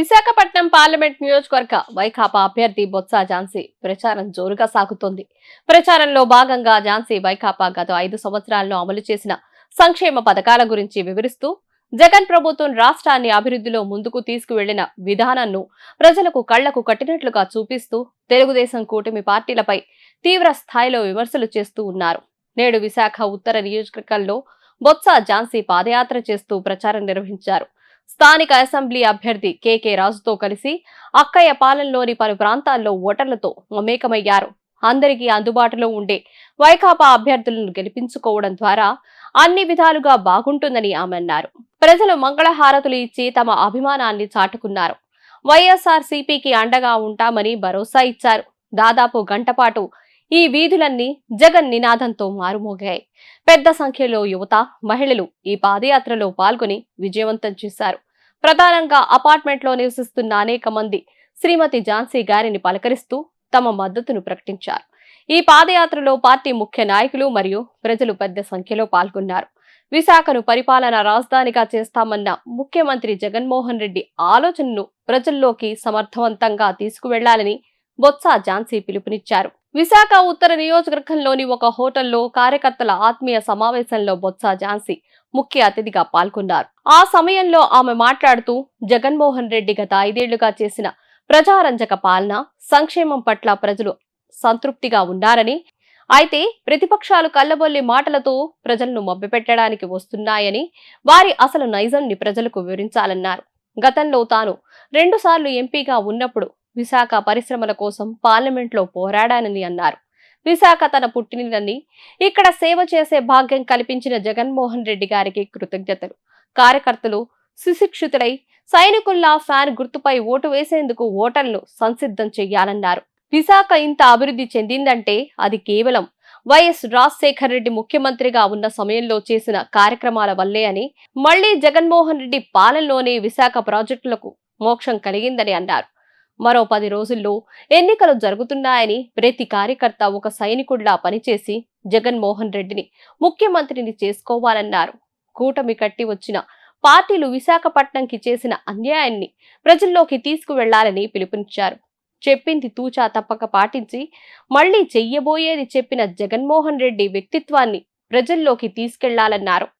Visakhapatnam parliament నియోజకవర్గ వైకాపా అభ్యర్థి బొత్స ఝాన్సీ ప్రచారం జోరుగా సాగుతోంది. ప్రచారంలో భాగంగా ఝాన్సీ వైకాపా గత 5 సంవత్సరాల్లో అమలు చేసిన సంక్షేమ పథకాల గురించి వివరిస్తూ జగన్ ప్రభుత్వం రాష్ట్రాన్ని అభివృద్ధిలో ముందుకు తీసుకువెళ్లిన విధానాన్ని ప్రజలకు కళ్లకు కట్టినట్లుగా చూపిస్తూ తెలుగుదేశం కూటమి పార్టీలపై తీవ్ర స్థాయిలో విమర్శలు చేస్తూ ఉన్నారు. నేడు విశాఖ ఉత్తర నియోజకవర్గంలో బొత్స ఝాన్సీ పాదయాత్ర చేస్తూ ప్రచారం నిర్వహించారు. స్థానిక అసెంబ్లీ అభ్యర్థి కేకే రాజుతో కలిసి అక్కయ్య పాలెంలోని పలు ప్రాంతాల్లో ఓటర్లతో మమేకమయ్యారు. అందరికీ అందుబాటులో ఉండే వైకాపా అభ్యర్థులను గెలిపించుకోవడం ద్వారా అన్ని విధాలుగా బాగుంటుందని ఆమె అన్నారు. ప్రజలు మంగళహారతులు ఇచ్చి తమ అభిమానాన్ని చాటుకున్నారు. వైఎస్ఆర్ సిపికి అండగా ఉంటామని భరోసా ఇచ్చారు. దాదాపు గంటపాటు ఈ వీధులన్నీ జగన్ నినాదంతో మారుమోగాయి. పెద్ద సంఖ్యలో యువత, మహిళలు ఈ పాదయాత్రలో పాల్గొని విజయవంతం చేశారు. ప్రధానంగా అపార్ట్మెంట్లో నివసిస్తున్న అనేక మంది శ్రీమతి ఝాన్సీ గారిని పలకరిస్తూ తమ మద్దతును ప్రకటించారు. ఈ పాదయాత్రలో పార్టీ ముఖ్య నాయకులు మరియు ప్రజలు పెద్ద సంఖ్యలో పాల్గొన్నారు. విశాఖను పరిపాలనా రాజధానిగా చేస్తామన్న ముఖ్యమంత్రి జగన్మోహన్ రెడ్డి ఆలోచనను ప్రజల్లోకి సమర్థవంతంగా తీసుకువెళ్లాలని బొత్స ఝాన్సీ పిలుపునిచ్చారు. విశాఖ ఉత్తర నియోజకవర్గంలోని ఒక హోటల్లో కార్యకర్తల ఆత్మీయ సమావేశంలో బొత్స ఝాన్సీ ముఖ్య అతిథిగా పాల్గొన్నారు. ఆ సమయంలో ఆమె మాట్లాడుతూ జగన్మోహన్ రెడ్డి గత 5 ఏళ్లుగా చేసిన ప్రజారంజక పాలన, సంక్షేమం పట్ల ప్రజలు సంతృప్తిగా ఉన్నారని, అయితే ప్రతిపక్షాలు కల్లబొల్లి మాటలతో ప్రజలను మభ్యపెట్టడానికి వస్తున్నాయని, వారి అసలు నైజంని ప్రజలకు వివరించాలన్నారు. గతంలో తాను 2 సార్లు ఎంపీగా ఉన్నప్పుడు విశాఖ పరిశ్రమల కోసం పార్లమెంట్లో పోరాడానని అన్నారు. విశాఖ తన పుట్టినిల్లని, ఇక్కడ సేవ చేసే భాగ్యం కల్పించిన జగన్మోహన్ రెడ్డి గారికి కృతజ్ఞతలు. కార్యకర్తలు సుశిక్షితులై సైనికుల్లా ఫ్యాన్ గుర్తుపై ఓటు వేసేందుకు ఓటర్లను సంసిద్ధం చెయ్యాలన్నారు. విశాఖ ఇంత అభివృద్ధి చెందిందంటే అది కేవలం వైఎస్ రాజశేఖర్ రెడ్డి ముఖ్యమంత్రిగా ఉన్న సమయంలో చేసిన కార్యక్రమాల వల్లే అని, మళ్లీ జగన్మోహన్ రెడ్డి పాలనలోనే విశాఖ ప్రాజెక్టులకు మోక్షం కలిగిందని అన్నారు. మరో 10 రోజుల్లో ఎన్నికలు జరుగుతున్నాయని ప్రతి కార్యకర్త ఒక సైనికుడిలా పనిచేసి జగన్మోహన్ రెడ్డిని ముఖ్యమంత్రిని చేసుకోవాలన్నారు. కూటమి కట్టి వచ్చిన పార్టీలు విశాఖపట్నంకి చేసిన అన్యాయాన్ని ప్రజల్లోకి తీసుకువెళ్లాలని పిలుపునిచ్చారు. చెప్పింది తూచా తప్పక పాటించి మళ్లీ చెయ్యబోయేది చెప్పిన జగన్మోహన్ రెడ్డి వ్యక్తిత్వాన్ని ప్రజల్లోకి తీసుకెళ్లాలన్నారు.